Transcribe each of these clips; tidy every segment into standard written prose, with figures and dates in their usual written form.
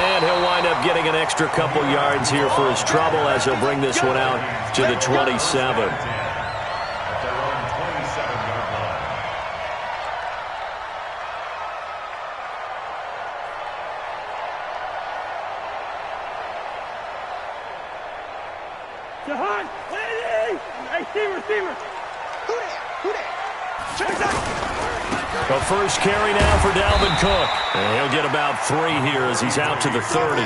And he'll wind up getting an extra couple yards here for his trouble as he'll bring this one out to the 27. The first carry now for Dalvin Cook. And he'll get about 3 here as he's out to the 30.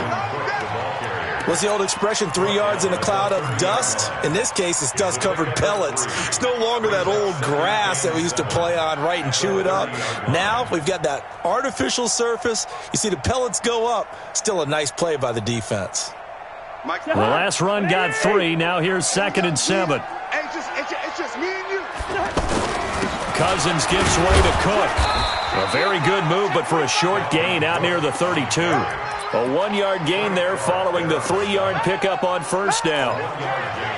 What's the old expression, 3 yards in a cloud of dust? In this case, it's dust-covered pellets. It's no longer that old grass that we used to play on, right, and chew it up. Now we've got that artificial surface. You see the pellets go up. Still a nice play by the defense. The last run got 3. Now here's 2nd and 7. It's just me and you. Cousins gives way to Cook. A very good move, but for a short gain out near the 32. A 1-yard gain there following the 3-yard pickup on first down.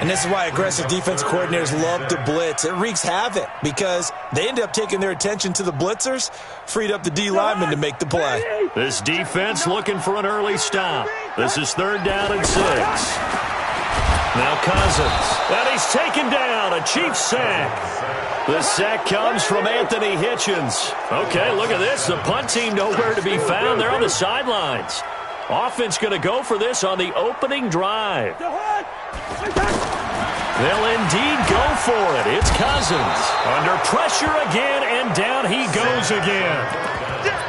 And this is why aggressive defense coordinators love to blitz. It wreaks havoc because they end up taking their attention to the blitzers, freed up the D lineman to make the play. This defense looking for an early stop. This is 3rd down and 6. Now Cousins. And he's taken down. A Chiefs sack. The sack comes from Anthony Hitchens. Okay, look at this. The punt team nowhere to be found. They're on the sidelines. Offense going to go for this on the opening drive. They'll indeed go for it. It's Cousins. Under pressure again, and down he goes again.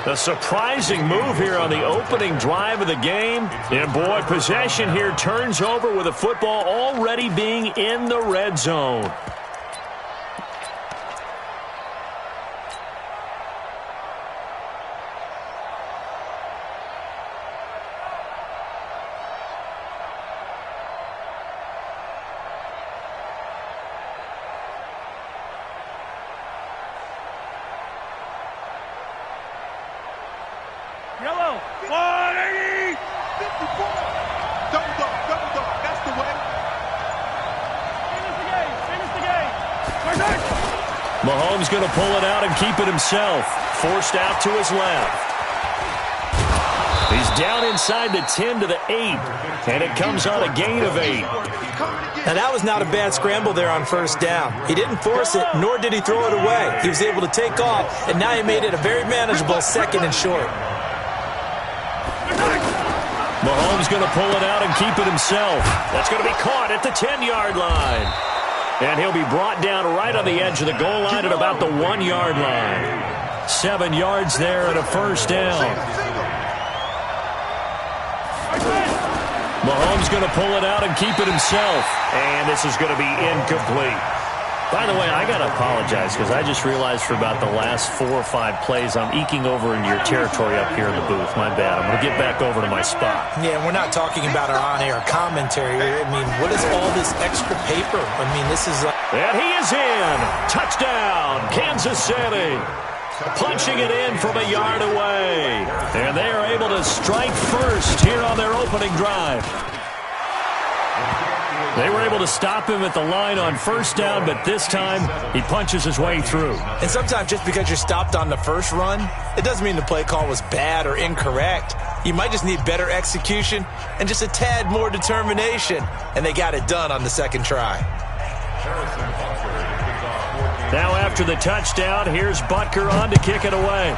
A surprising move here on the opening drive of the game. And, boy, possession here turns over with the football already being in the red zone. Yellow, 180, 54. Double dog, that's the way. Finish the game. Mahomes going to pull it out and keep it himself. Forced out to his left. He's down inside the 10 to the 8, and it comes on a gain of 8. Now, that was not a bad scramble there on first down. He didn't force it, nor did he throw it away. He was able to take off, and now he made it a very manageable 2nd and short. Mahomes going to pull it out and keep it himself. That's going to be caught at the 10-yard line. And he'll be brought down right on the edge of the goal line at about the 1-yard line. 7 yards there and a first down. Mahomes going to pull it out and keep it himself. And this is going to be incomplete. By the way, I got to apologize because I just realized for about the last 4 or 5 plays I'm eking over into your territory up here in the booth. My bad. I'm going to get back over to my spot. Yeah, we're not talking about our on-air commentary here. I mean, what is all this extra paper? I mean, this is... And he is in. Touchdown, Kansas City. Punching it in from a yard away. And they are able to strike first here on their opening drive. They were able to stop him at the line on first down, but this time he punches his way through. And sometimes just because you're stopped on the first run, it doesn't mean the play call was bad or incorrect. You might just need better execution and just a tad more determination. And they got it done on the 2nd try. Now after the touchdown, here's Butker on to kick it away.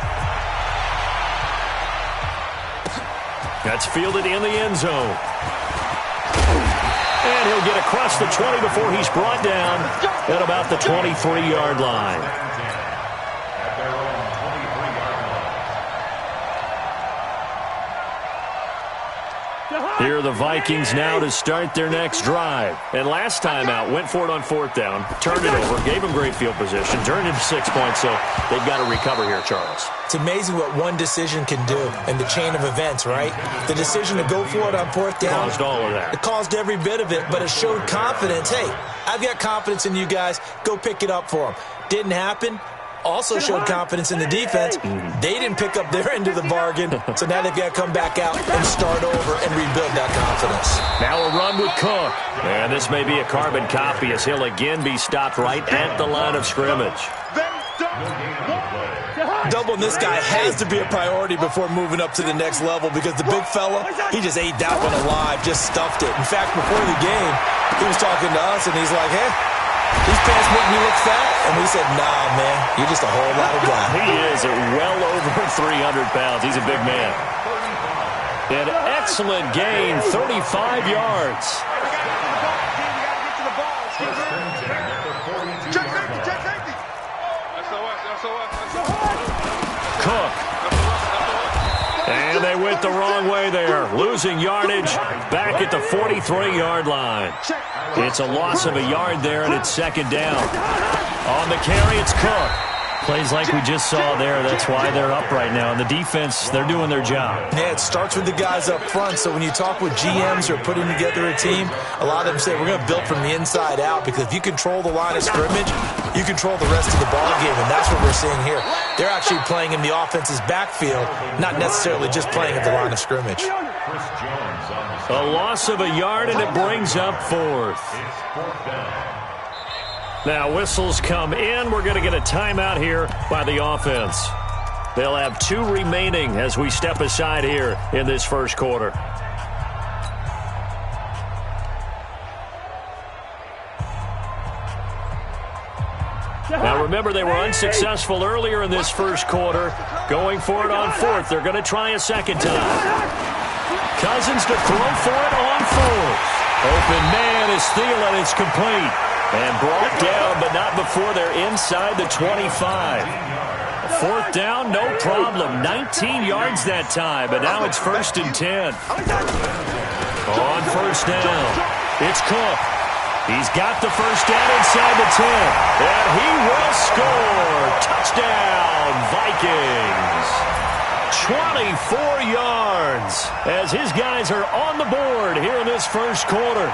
That's fielded in the end zone. And he'll get across the 20 before he's brought down at about the 23-yard line. Here are the Vikings now to start their next drive. And last time out, went for it on 4th down, turned it over, gave them great field position, turned into 6 points, so they've got to recover here, Charles. It's amazing what one decision can do in the chain of events, right? The decision to go for it on 4th down. Caused all of that. It caused every bit of it, but it showed confidence. Hey, I've got confidence in you guys. Go pick it up for them. Didn't happen. Also showed confidence in the defense. They didn't pick up their end of the bargain, so now they've got to come back out and start over and rebuild that confidence. Now a run with Cook. And this may be a carbon copy as he'll again be stopped right at the line of scrimmage. Doubling this guy has to be a priority before moving up to the next level because the big fella, he just ate that one alive, just stuffed it. In fact, before the game, he was talking to us, and he's like, hey, these pants make me look fat. And we said, nah, man, you're just a whole lot of guy. He is at well over 300 pounds. He's a big man. An excellent gain, 35 yards. Cook. And they went the wrong way there. Losing yardage back at the 43-yard line. It's a loss of a yard there, and it's second down. On the carry, it's Cook. Plays like we just saw there. That's why they're up right now. And the defense, they're doing their job. Yeah, it starts with the guys up front. So when you talk with GMs who are putting together a team, a lot of them say we're going to build from the inside out because if you control the line of scrimmage, you control the rest of the ball game, and that's what we're seeing here. They're actually playing in the offense's backfield, not necessarily just playing at the line of scrimmage. A loss of a yard, and it brings up fourth. Now whistles come in. We're going to get a timeout here by the offense. They'll have 2 remaining as we step aside here in this first quarter. Now remember, they were unsuccessful earlier in this first quarter. Going for it on fourth. They're going to try a second time. Cousins to throw for it on fourth. Open man is Thielen. It's complete. And brought down, but not before they're inside the 25. Fourth down, no problem. 19 yards that time, but now it's 1st and 10. On first down, it's Cook. He's got the first down inside the 10. And he will score. Touchdown, Vikings. 24 yards as his guys are on the board here in this first quarter.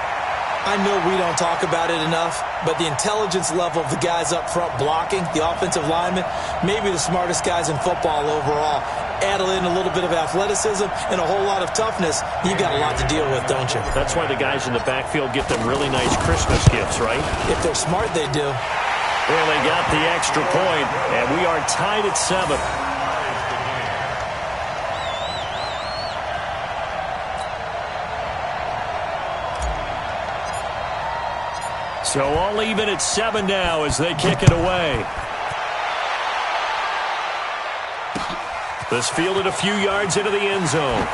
I know we don't talk about it enough, but the intelligence level of the guys up front blocking, the offensive linemen, maybe the smartest guys in football overall. Add in a little bit of athleticism and a whole lot of toughness, you've got a lot to deal with, don't you? That's why the guys in the backfield get them really nice Christmas gifts, right? If they're smart, they do. Well, they got the extra point, and we are tied at 7. So all even at 7 now as they kick it away. This fielded a few yards into the end zone.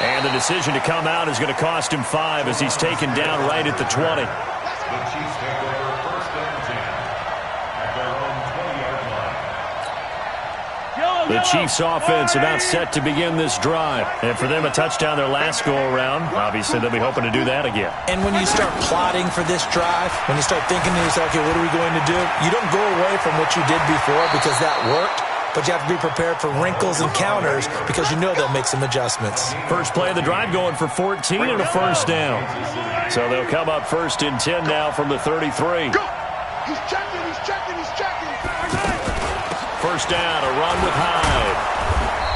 And the decision to come out is going to cost him 5 as he's taken down right at the 20. The Chiefs offense about set to begin this drive. And for them, a touchdown their last go-around. Obviously, they'll be hoping to do that again. And when you start plotting for this drive, when you start thinking to yourself, okay, what are we going to do? You don't go away from what you did before because that worked, but you have to be prepared for wrinkles and counters because you know they'll make some adjustments. First play of the drive going for 14 and a first down. So they'll come up 1st and 10 now from the 33. Go! He's checking, he's checking, he's checking. First down, a run with Hyde.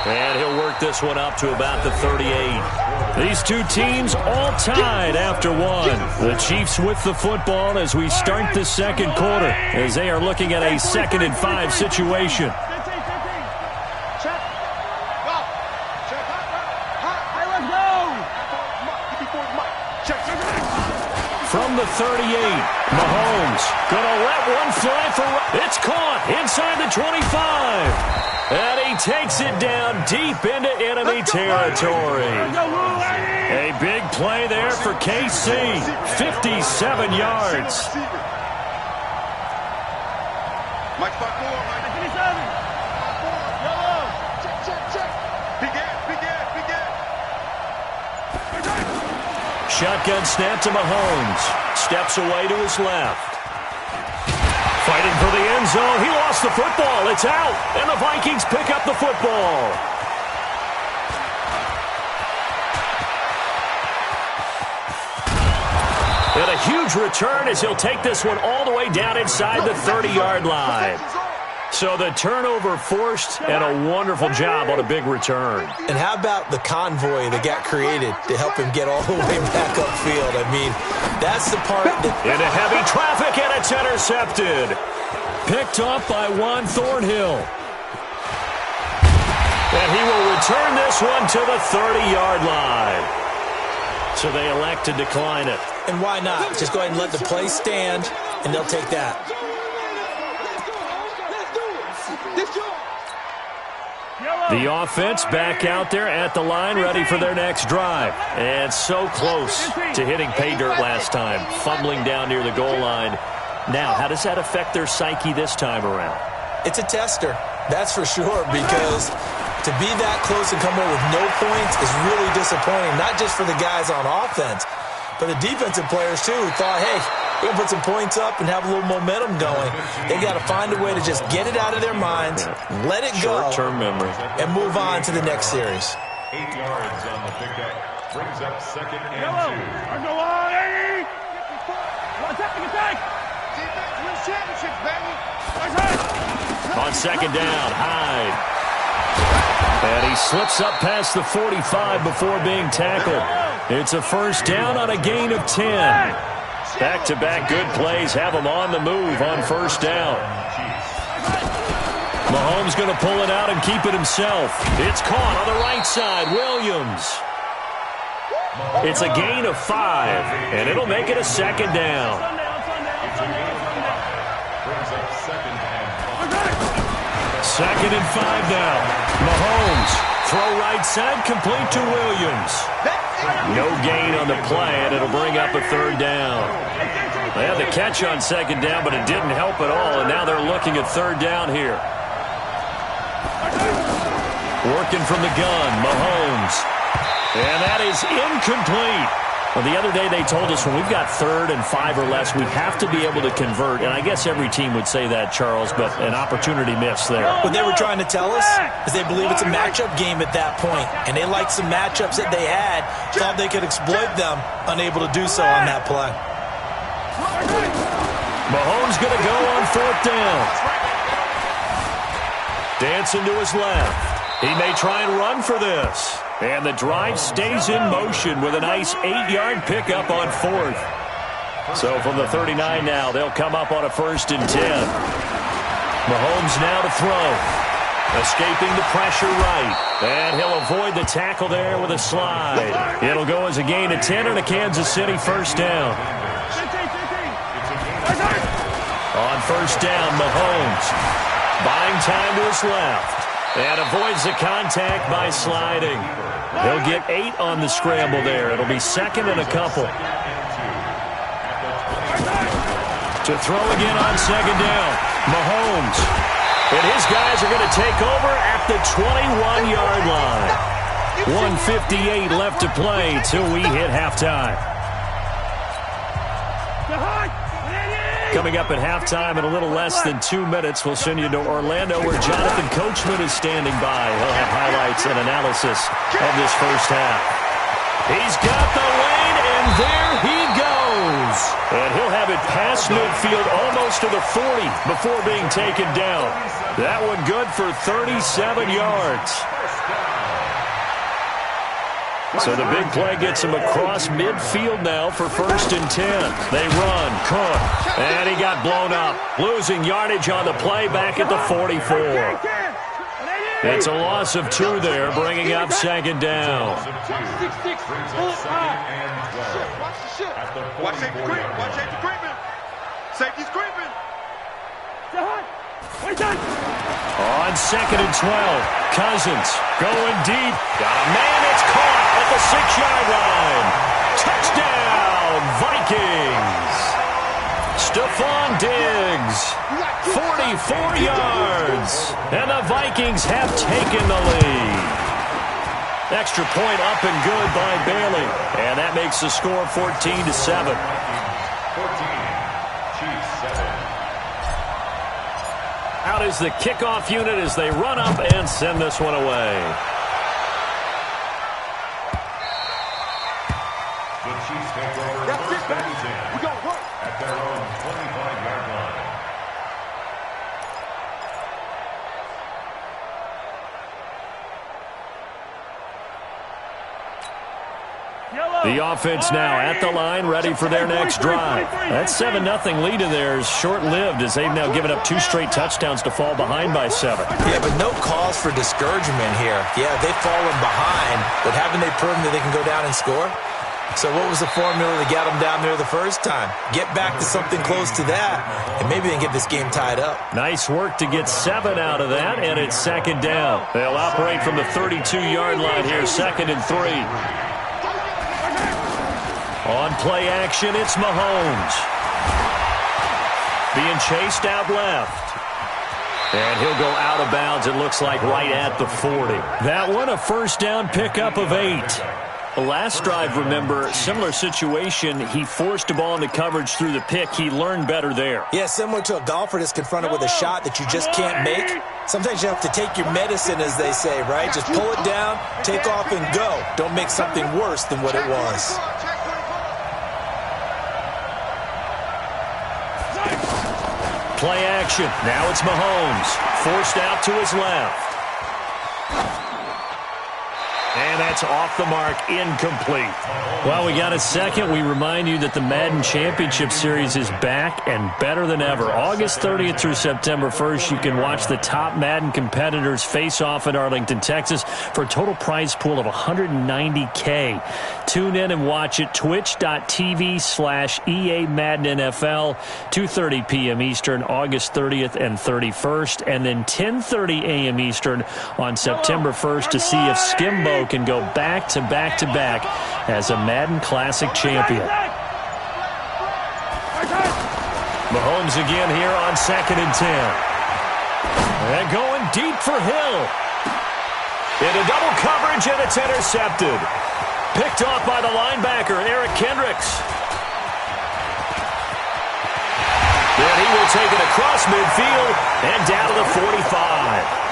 And he'll work this one up to about the 38. These two teams all tied after one. The Chiefs with the football as we start the second quarter, as they are looking at a 2nd and 5 situation. From the 38, Mahomes gonna let one fly for... It's caught inside the 25. And he takes it down deep into enemy territory. A big play there for KC. 57 yards. Shotgun snap to Mahomes. Steps away to his left. Fighting for the end zone. He lost the football. It's out. And the Vikings pick up the football. And a huge return as he'll take this one all the way down inside the 30-yard line. So the turnover forced and a wonderful job on a big return. And how about the convoy that got created to help him get all the way back upfield? I mean, that's the part that... Into heavy traffic, and it's intercepted. Picked off by Juan Thornhill. And he will return this one to the 30-yard line. So they elect to decline it. And why not? Just go ahead and let the play stand, and they'll take that. The offense back out there at the line, ready for their next drive. And so close to hitting pay dirt last time, fumbling down near the goal line. Now, how does that affect their psyche this time around? It's a tester, that's for sure, because to be that close and come away with no points is really disappointing, not just for the guys on offense, but the defensive players, too, who thought, hey, we're going to put some points up and have a little momentum going. They got to find a way to just get it out of their minds, let it go, short-term memory, and move on to the next series. 8 yards on the pickup. Brings up 2nd and 2. Go on, Eddie! Attack! Defense wins championships, baby! On 2nd down, Hyde. And he slips up past the 45 before being tackled. It's a first down on a gain of 10. Back-to-back good plays have him on the move on first down. Mahomes going to pull it out and keep it himself. It's caught on the right side. Williams. It's a gain of 5, and it'll make it a 2nd down. Second and 5 now. Mahomes, throw right side, complete to Williams. No gain on the play, and it'll bring up a 3rd down. They had the catch on 2nd down, but it didn't help at all, and now they're looking at 3rd down here. Working from the gun, Mahomes. And that is incomplete. Well, the other day they told us when we've got 3rd and 5 or less, we have to be able to convert. And I guess every team would say that, Charles, but an opportunity missed there. What they were trying to tell us is they believe it's a matchup game at that point. And they liked some matchups that they had, thought they could exploit them, unable to do so on that play. Mahomes going to go on 4th down. Dancing to his left. He may try and run for this. And the drive stays in motion with a nice 8-yard pickup on 4th. So from the 39 now, they'll come up on a 1st and 10. Mahomes now to throw. Escaping the pressure right. And he'll avoid the tackle there with a slide. It'll go as a gain of 10 and a Kansas City 1st down. On 1st down, Mahomes. Buying time to his left. And avoids the contact by sliding. He'll get 8 on the scramble there. It'll be 2nd and a couple. To throw again on 2nd down. Mahomes. And his guys are going to take over at the 21-yard line. 1:58 left to play till we hit halftime. Coming up at halftime in a little less than 2 minutes, we'll send you to Orlando where Jonathan Coachman is standing by. He'll have highlights and analysis of this first half. He's got the lane, and there he goes. And he'll have it past midfield almost to the 40 before being taken down. That one good for 37 yards. So the big play gets him across midfield now for 1st and 10. They run, Cook, and he got blown up. Losing yardage on the play back at the 44. It's a loss of 2 there, bringing up 2nd down. Watch safety creep. Watch safety creeping. Safety's creeping. On 2nd and 12, Cousins going deep. Got a man, it's caught at the 6-yard line. Touchdown, Vikings. Stephon Diggs, 44 yards. And the Vikings have taken the lead. Extra point up and good by Bailey. And that makes the score 14-7. 14. Out is the kickoff unit as they run up and send this one away. The Chiefs take over first and 10. We got work at their own 25-yard line. The offense now at the line, ready for their next drive. That 7-0 lead of theirs short-lived as they've now given up 2 straight touchdowns to fall behind by 7. Yeah, but no cause for discouragement here. Yeah, they've fallen behind, but haven't they proven that they can go down and score? So what was the formula that got them down there the first time? Get back to something close to that, and maybe they can get this game tied up. Nice work to get 7 out of that, and it's 2nd down. They'll operate from the 32-yard line here, 2nd and 3. On play action, it's Mahomes. Being chased out left. And he'll go out of bounds, it looks like, right at the 40. That one, a first down pickup of 8. The last drive, remember, similar situation. He forced a ball into coverage through the pick. He learned better there. Yeah, similar to a golfer that's confronted with a shot that you just can't make. Sometimes you have to take your medicine, as they say, right? Just pull it down, take off, and go. Don't make something worse than what it was. Play action. Now it's Mahomes. Forced out to his left. And that's off the mark, incomplete. Well, we got a second. We remind you that the Madden Championship Series is back and better than ever. August 30th through September 1st, you can watch the top Madden competitors face off in Arlington, Texas for a total prize pool of $190K. Tune in and watch it. Twitch.tv/EA Madden NFL, 2:30 p.m. Eastern, August 30th and 31st, and then 10:30 a.m. Eastern on September 1st to see if Skimbo can go back to back to back as a Madden Classic champion. Mahomes again here on 2nd and 10. And going deep for Hill. Into double coverage, and it's intercepted. Picked off by the linebacker, Eric Kendricks. Then he will take it across midfield and down to the 45.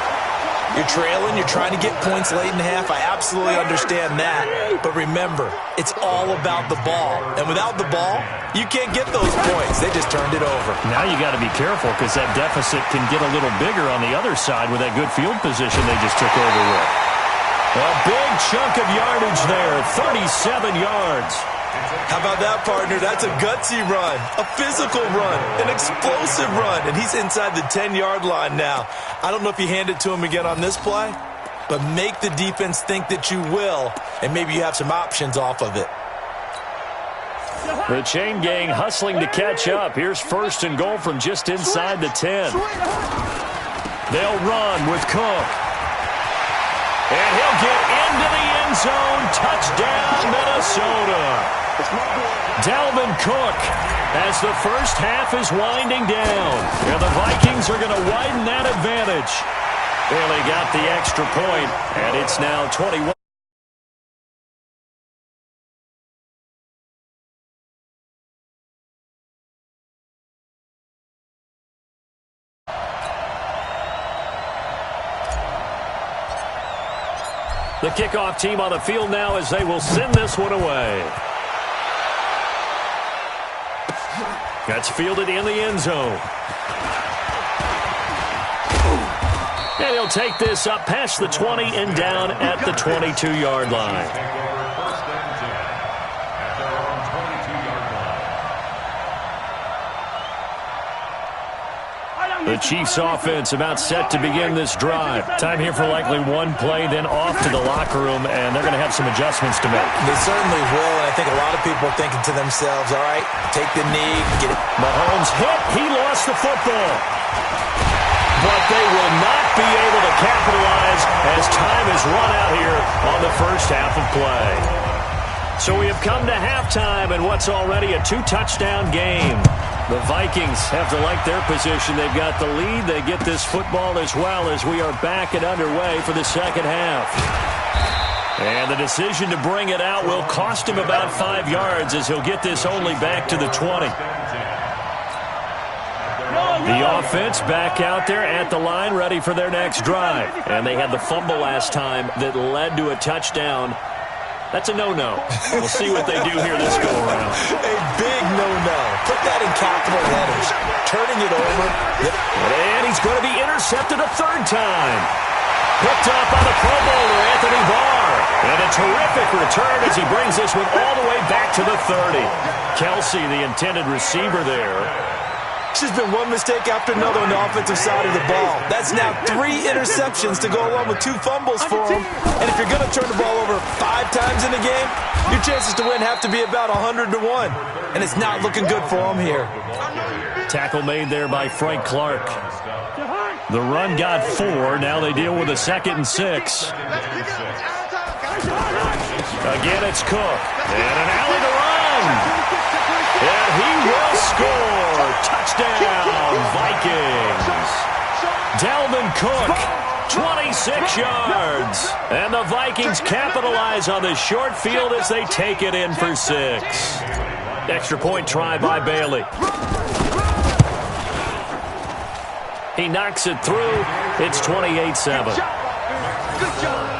You're trailing, you're trying to get points late in half. I absolutely understand that. But remember, it's all about the ball. And without the ball, you can't get those points. They just turned it over. Now you got to be careful because that deficit can get a little bigger on the other side with that good field position they just took over with. A big chunk of yardage there, 37 yards. How about that, partner? That's a gutsy run, a physical run, an explosive run, and he's inside the 10-yard line now. I don't know if you hand it to him again on this play, but make the defense think that you will, and maybe you have some options off of it. The chain gang hustling to catch up. Here's 1st and goal from just inside the 10. They'll run with Cook. And he'll get into the end zone. Touchdown, Minnesota. Dalvin Cook as the first half is winding down. And the Vikings are going to widen that advantage. Barely got the extra point, and it's now 21. The kickoff team on the field now as they will send this one away. That's fielded in the end zone. And he'll take this up past the 20 and down at the 22-yard line. The Chiefs offense about set to begin this drive. Time here for likely one play, then off to the locker room, and they're going to have some adjustments to make. They certainly will, and I think a lot of people are thinking to themselves, all right, take the knee, get it. Mahomes hit. He lost the football. But they will not be able to capitalize as time is run out here on the first half of play. So we have come to halftime in what's already a 2-touchdown game. The Vikings have to like their position. They've got the lead. They get this football as well as we are back and underway for the second half. And the decision to bring it out will cost him about 5 yards as he'll get this only back to the 20. The offense back out there at the line ready for their next drive. And they had the fumble last time that led to a touchdown. That's a no-no. We'll see what they do here this go-around. A big no-no. Put that in capital letters. Turning it over. Yep. And he's going to be intercepted a 3rd time. Picked up by the Pro Bowler, Anthony Barr. And a terrific return as he brings this one all the way back to the 30. Kelsey, the intended receiver there. It's just been one mistake after another on the offensive side of the ball. That's now 3 interceptions to go along with 2 fumbles for him. And if you're going to turn the ball over 5 times in the game, your chances to win have to be about 100 to 1. And it's not looking good for him here. Tackle made there by Frank Clark. The run got 4. Now they deal with a 2nd and 6. Again, it's Cook. And an alley to run. And he will score. Touchdown, Vikings. Dalvin Cook, 26 yards. And the Vikings capitalize on the short field as they take it in for 6. Extra point try by Bailey. He knocks it through. It's 28-7. Good job.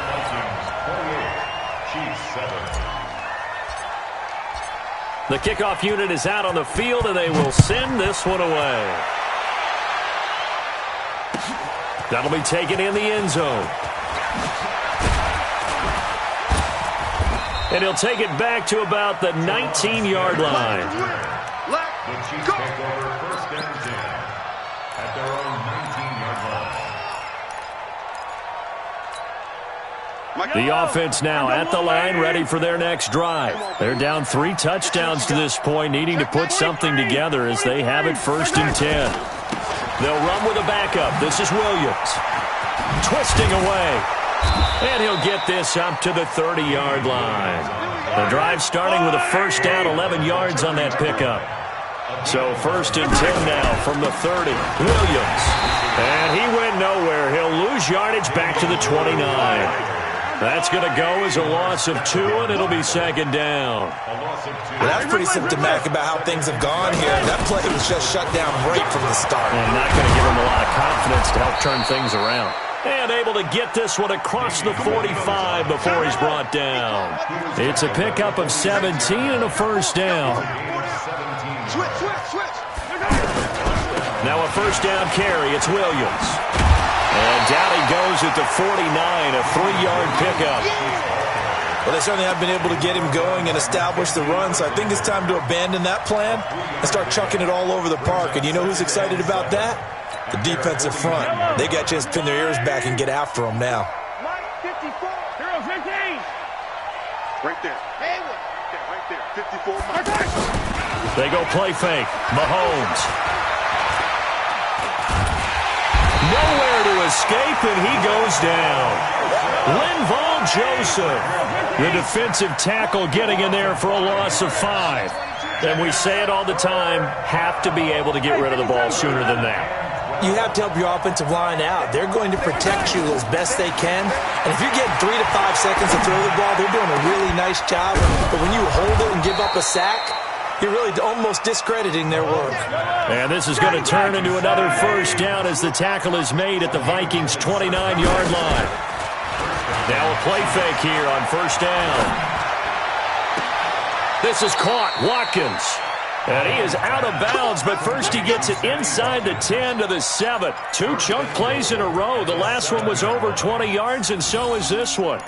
The kickoff unit is out on the field, and they will send this one away. That'll be taken in the end zone. And he'll take it back to about the 19-yard line. The Chiefs take over 1st and 10 at their own 19-yard line. The offense now at the line, ready for their next drive. They're down 3 touchdowns to this point, needing to put something together as they have it 1st and 10. They'll run with a backup. This is Williams. Twisting away. And he'll get this up to the 30-yard line. The drive starting with a 1st down, 11 yards on that pickup. So 1st and 10 now from the 30. Williams. And he went nowhere. He'll lose yardage back to the 29. That's going to go as a loss of 2, and it'll be 2nd down. Well, that's pretty symptomatic about how things have gone here. That play was just shut down right from the start. And not going to give him a lot of confidence to help turn things around. And able to get this one across the 45 before he's brought down. It's a pickup of 17 and a 1st down. Now a 1st down carry. It's Williams. And down he goes at the 49, a 3-yard pickup. Well, they certainly have been able to get him going and establish the run, so I think it's time to abandon that plan and start chucking it all over the park. And you know who's excited about that? The defensive front. They got a chance to pin their ears back and get after him now. Mike 54. 0-15. Right there. Haywood. Right there. 54. Mike. They go play fake. Mahomes. Nowhere to escape, and he goes down. Linval Joseph, the defensive tackle, getting in there for a loss of 5. And we say it all the time, have to be able to get rid of the ball sooner than that. You have to help your offensive line out. They're going to protect you as best they can. And if you're getting 3 to 5 seconds to throw the ball, they're doing a really nice job. But when you hold it and give up a sack, you're really almost discrediting their work. And this is going to turn into another 1st down as the tackle is made at the Vikings' 29-yard line. Now a play fake here on 1st down. This is caught. Watkins. And he is out of bounds, but first he gets it inside the 10 to the 7. 2 chunk plays in a row. The last one was over 20 yards, and so is this one.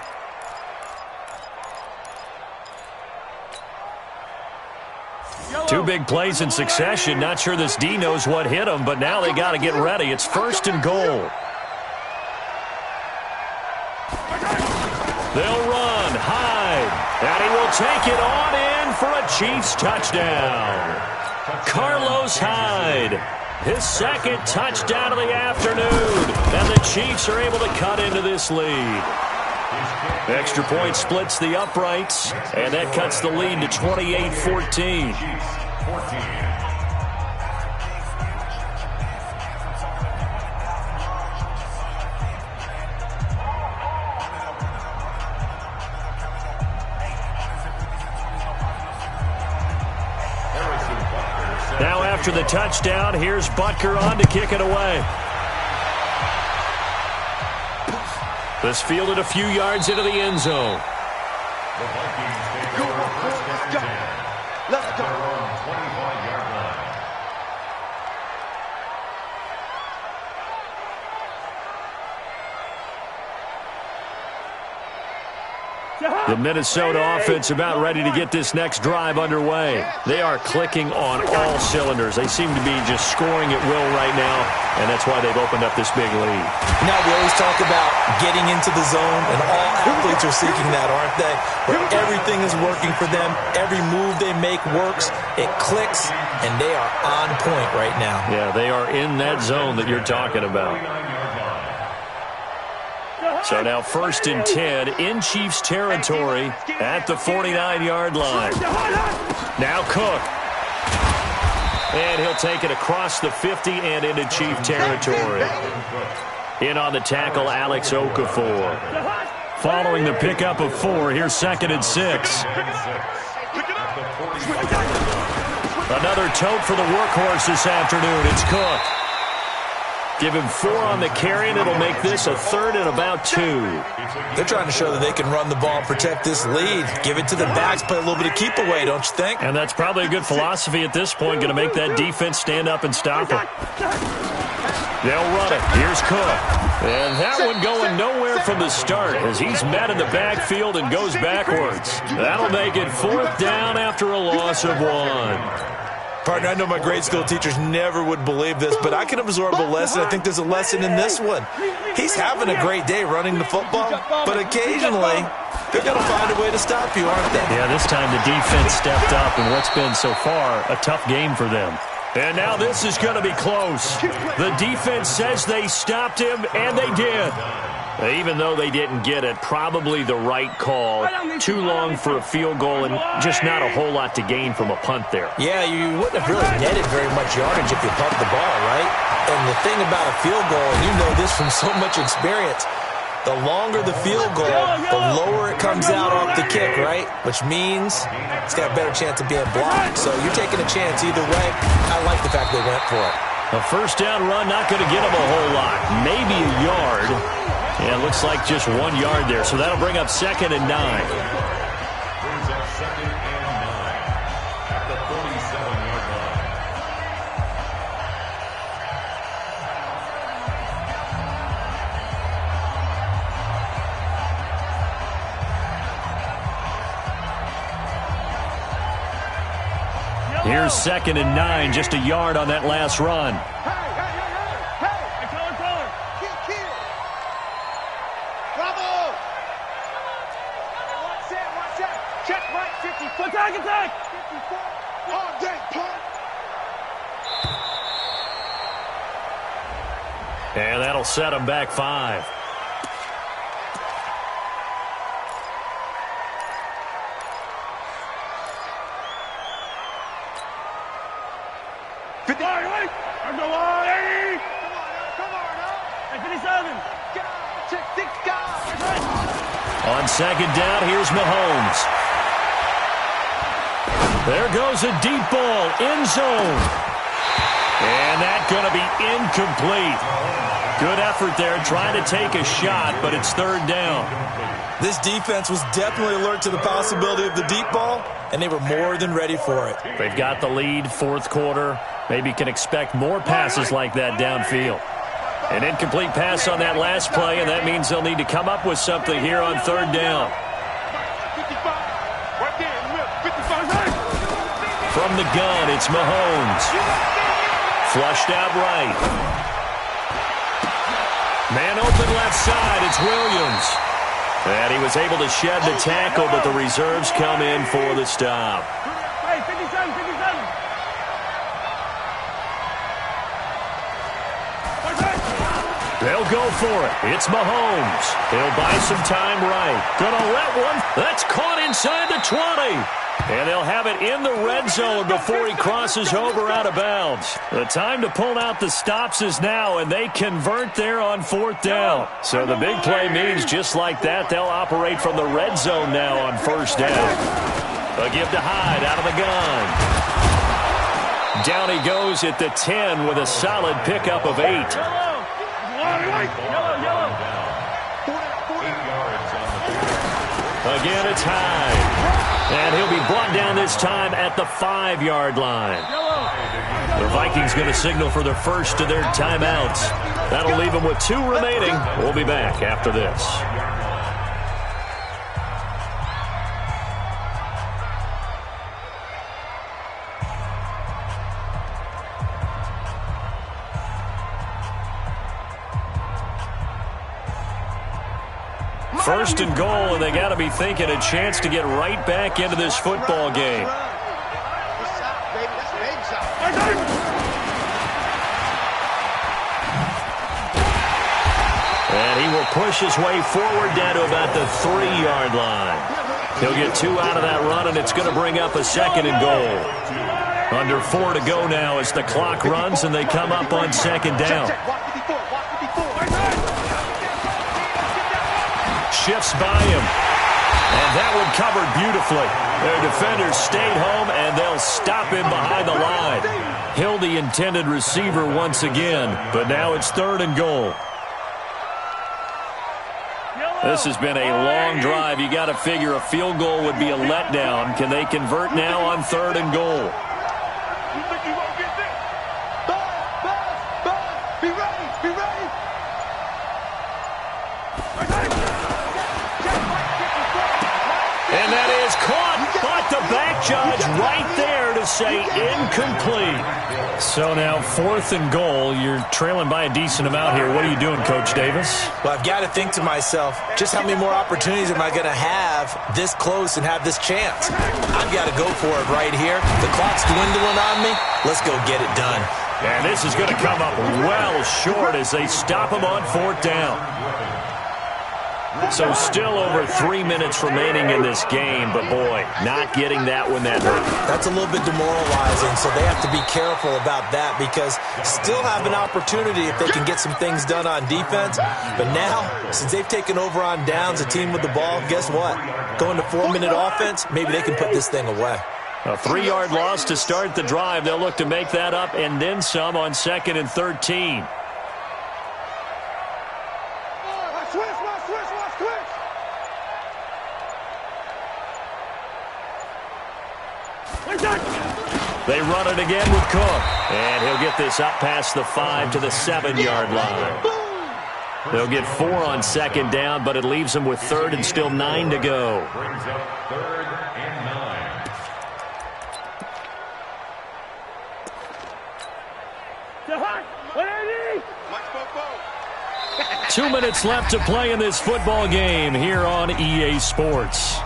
Two big plays in succession. Not sure this D knows what hit him, but now they got to get ready. It's 1st and goal. They'll run. Hyde. And he will take it on in for a Chiefs touchdown. Carlos Hyde. His 2nd touchdown of the afternoon. And the Chiefs are able to cut into this lead. Extra point splits the uprights, and that cuts the lead to 28-14. Now after the touchdown, here's Butker on to kick it away. This fielded a few yards into the end zone. The Vikings take over 1st and 10 at their own 25-yard line. The Minnesota offense about ready to get this next drive underway. They are clicking on all cylinders. They seem to be just scoring at will right now, and that's why they've opened up this big lead. Now, we always talk about getting into the zone, and all athletes are seeking that, aren't they? Where everything is working for them. Every move they make works. It clicks, and they are on point right now. Yeah, they are in that zone that you're talking about. So now 1st and 10 in Chiefs territory at the 49-yard line. Now Cook. And he'll take it across the 50 and into Chief territory. In on the tackle, Alex Okafor. Following the pickup of 4, here's 2nd and 6. Another tote for the workhorse this afternoon. It's Cook. Give him 4 on the carry, and it'll make this a 3rd and about 2. They're trying to show that they can run the ball and protect this lead. Give it to the backs, play a little bit of keep away, don't you think? And that's probably a good philosophy at this point, going to make that defense stand up and stop it. They'll run it. Here's Cook. And that one going nowhere from the start as he's met in the backfield and goes backwards. That'll make it 4th down after a loss of 1. Partner, I know my grade school teachers never would believe this, but I can absorb a lesson. I think there's a lesson in this one. He's having a great day running the football, but occasionally they're going to find a way to stop you, aren't they? Yeah, this time the defense stepped up in what's been so far a tough game for them. And now this is going to be close. The defense says they stopped him, and they did. Even though they didn't get it, probably the right call. Too long for a field goal and just not a whole lot to gain from a punt there. Yeah, you wouldn't have really netted very much yardage if you pumped the ball, right? And the thing about a field goal, and you know this from so much experience, the longer the field goal, the lower it comes out off the kick, right? Which means it's got a better chance of being blocked. So you're taking a chance either way. I like the fact they went for it. A 1st down run, not going to get them a whole lot. Maybe a yard. Yeah, it looks like just 1 yard there. So that'll bring up 2nd and 9. Brings up 2nd and 9 at the 47-yard line. Here's 2nd and 9, just a yard on that last run. Attack! And that'll set them back 5. On 2nd down, here's Mahomes. There goes a deep ball, end zone. And that's going to be incomplete. Good effort there, trying to take a shot, but it's 3rd down. This defense was definitely alert to the possibility of the deep ball, and they were more than ready for it. They've got the lead, 4th quarter. Maybe can expect more passes like that downfield. An incomplete pass on that last play, and that means they'll need to come up with something here on 3rd down. From the gun, it's Mahomes. Flushed out right. Man open left side, it's Williams. And he was able to shed the tackle, but the reserves come in for the stop. Hey, 57, 57. They'll go for it. It's Mahomes. He'll buy some time right. Gonna let one. That's caught inside the 20. And they'll have it in the red zone before he crosses over out of bounds. The time to pull out the stops is now, and they convert there on 4th down. So the big play means just like that, they'll operate from the red zone now on 1st down. A give to Hyde out of the gun. Down he goes at the 10 with a solid pickup of 8. Again, it's Hyde. And he'll be brought down this time at the 5-yard line. The Vikings going to signal for their first of their timeouts. That'll leave them with 2 remaining. We'll be back after this. First and goal, and they got to be thinking a chance to get right back into this football game. And he will push his way forward down to about the 3-yard line. He'll get 2 out of that run, and it's going to bring up a second and goal. Under 4 to go now as the clock runs, and they come up on second down. Shifts by him. And that one covered beautifully. Their defenders stayed home, and they'll stop him behind the line. Hill the intended receiver once again, but now it's 3rd and goal. This has been a long drive. You got to figure a field goal would be a letdown. Can they convert now on 3rd and goal? Be ready, be ready. And that is caught, but the back judge right there to say incomplete. So now 4th and goal. You're trailing by a decent amount here. What are you doing, Coach Davis? Well, I've got to think to myself, just how many more opportunities am I going to have this close and have this chance? I've got to go for it right here. The clock's dwindling on me. Let's go get it done. And this is going to come up well short as they stop him on 4th down. So still over 3 minutes remaining in this game, but boy, not getting that one that hurt. That's a little bit demoralizing, so they have to be careful about that because still have an opportunity if they can get some things done on defense. But now, since they've taken over on downs, a team with the ball, guess what? Going to 4-minute offense, maybe they can put this thing away. A 3-yard loss to start the drive. They'll look to make that up and then some on 2nd and 13. They run it again with Cook. And he'll get this up past the 5 to the 7-yard line. They'll get 4 on 2nd down, but it leaves them with 3rd and still 9 to go. Brings up 3rd and 9. 2 minutes left to play in this football game here on EA Sports.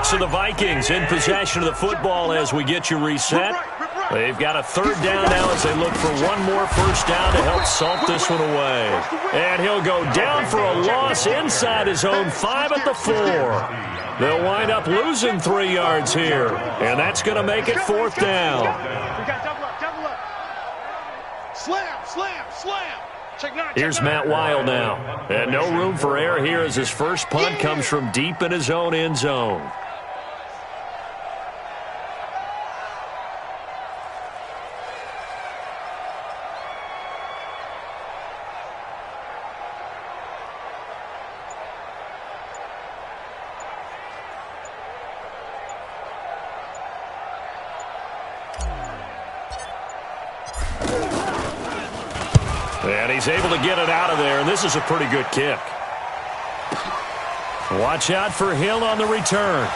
So the Vikings in possession of the football as we get you reset. They've got a 3rd down now as they look for one more first down to help salt this one away. And he'll go down for a loss inside his own 5 at the 4. They'll wind up losing 3 yards here. And that's going to make it 4th down. We got double up. Slam. Here's Matt Weil now. And no room for error here as his first punt comes from deep in his own end zone. And he's able to get it out of there, and this is a pretty good kick. Watch out for Hill on the return.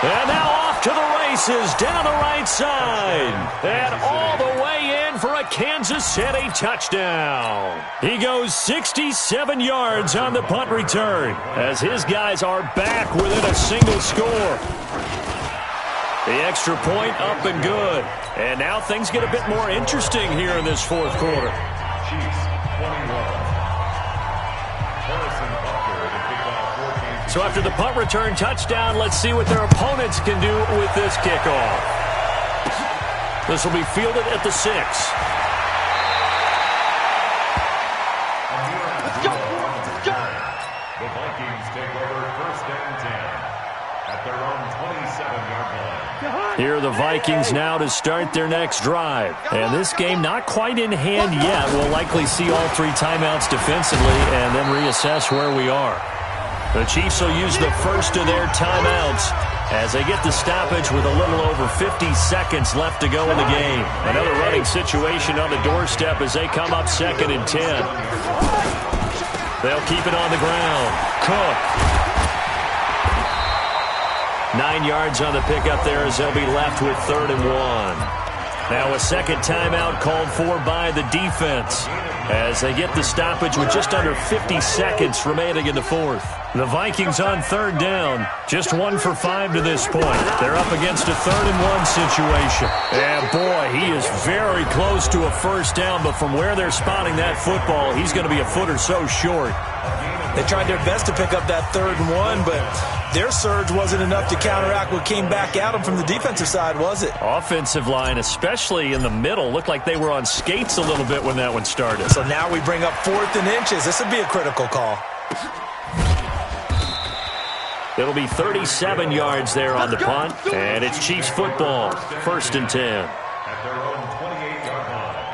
And now off to the races down the right side. And all the way in for a Kansas City touchdown. He goes 67 yards on the punt return as his guys are back within a single score. The extra point up and good. And now things get a bit more interesting here in this 4th quarter. Chiefs 21. So after the punt return touchdown, let's see what their opponents can do with this kickoff. This will be fielded at the 6. Let's go. The Vikings take over 1st and 10 at their own 27-yard line. Here are the Vikings now to start their next drive. And this game not quite in hand yet. We'll likely see all 3 timeouts defensively and then reassess where we are. The Chiefs will use the first of their timeouts as they get the stoppage with a little over 50 seconds left to go in the game. Another running situation on the doorstep as they come up 2nd and 10. They'll keep it on the ground. Cook. 9 yards on the pickup there as they'll be left with 3rd and 1. Now a second timeout called for by the defense as they get the stoppage with just under 50 seconds remaining in the 4th. The Vikings on 3rd down, just 1 for 5 to this point. They're up against a 3rd and 1 situation. And boy, he is very close to a first down, but from where they're spotting that football, he's going to be a foot or so short. They tried their best to pick up that 3rd and 1, but their surge wasn't enough to counteract what came back at them from the defensive side, was it? Offensive line, especially in the middle, looked like they were on skates a little bit when that one started. So now we bring up 4th and inches. This would be a critical call. It'll be 37 yards there on the punt, and it's Chiefs football, 1st and 10. At their own 28-yard line.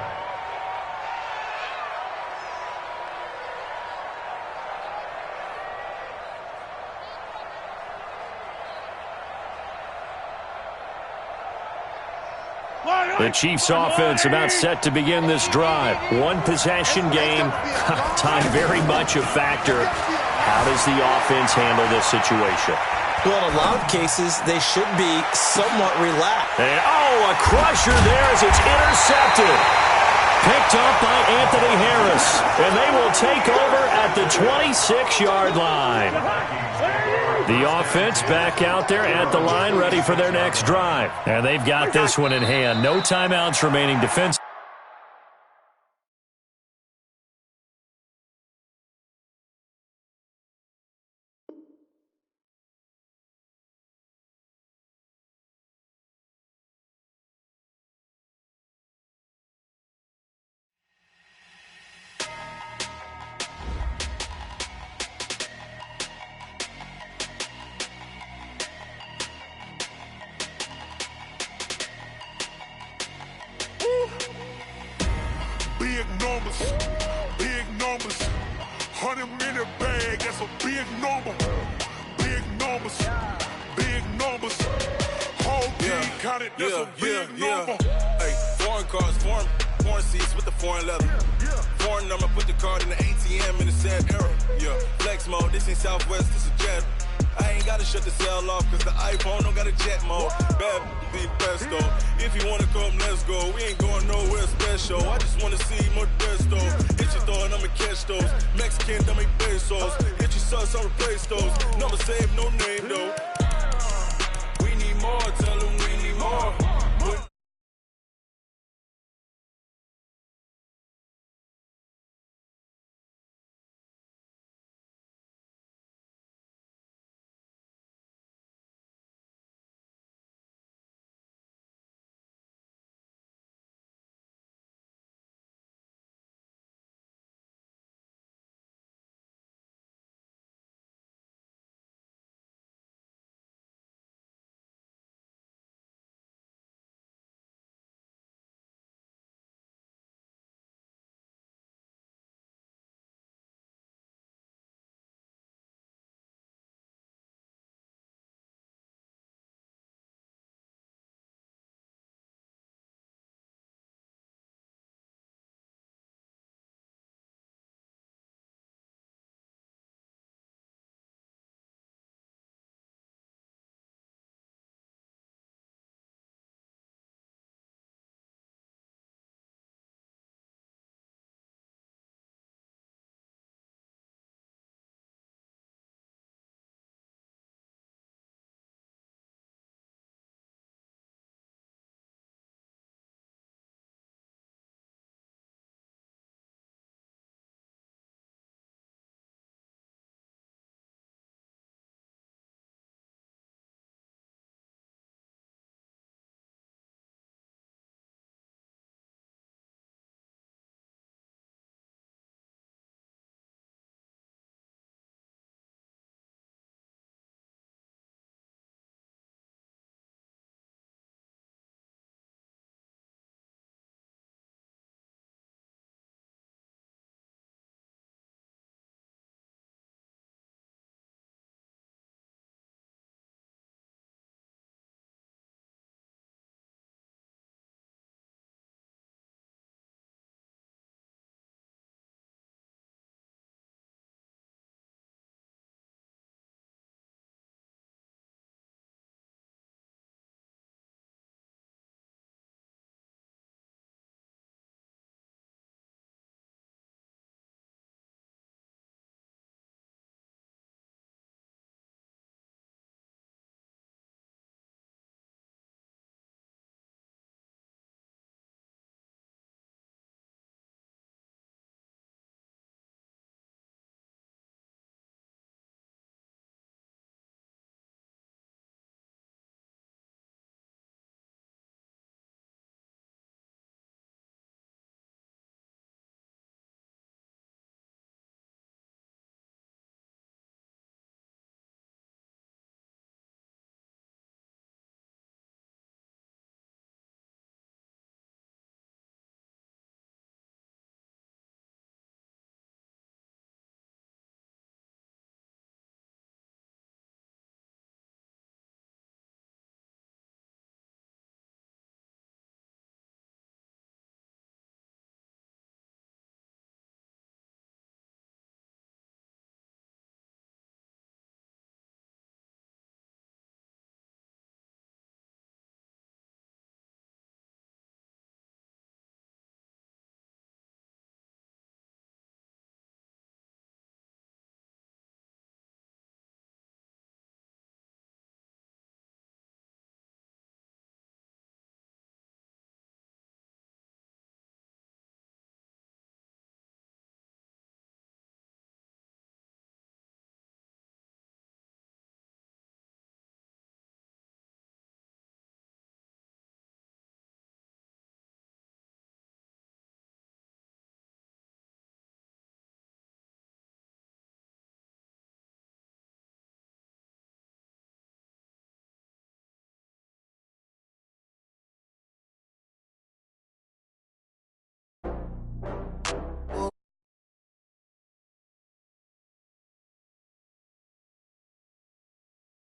The Chiefs offense about set to begin this drive. 1 possession game. Time very much a factor. How does the offense handle this situation? Well, in a lot of cases, they should be somewhat relaxed. And, a crusher there as it's intercepted. Picked up by Anthony Harris. And they will take over at the 26-yard line. The offense back out there at the line, ready for their next drive. And they've got this one in hand. No timeouts remaining defense. Big numbers, 100 in the bag, that's a big number. Big numbers, whole team counted, that's a big number. Hey, foreign cars, foreign seats with the foreign leather. Foreign number, put the card in the ATM in the sad era. Yeah, flex mode, this ain't Southwest, this is Jet. I ain't gotta shut the cell off, cause the iPhone don't got a jet mode. Bad be best though. If you wanna come, let's go. We ain't going nowhere special. I just wanna see more Modesto. Hit your throw and I'ma catch those. Mexican, dummy pesos. Hit your sauce, I'll replace those. Number save, no name though.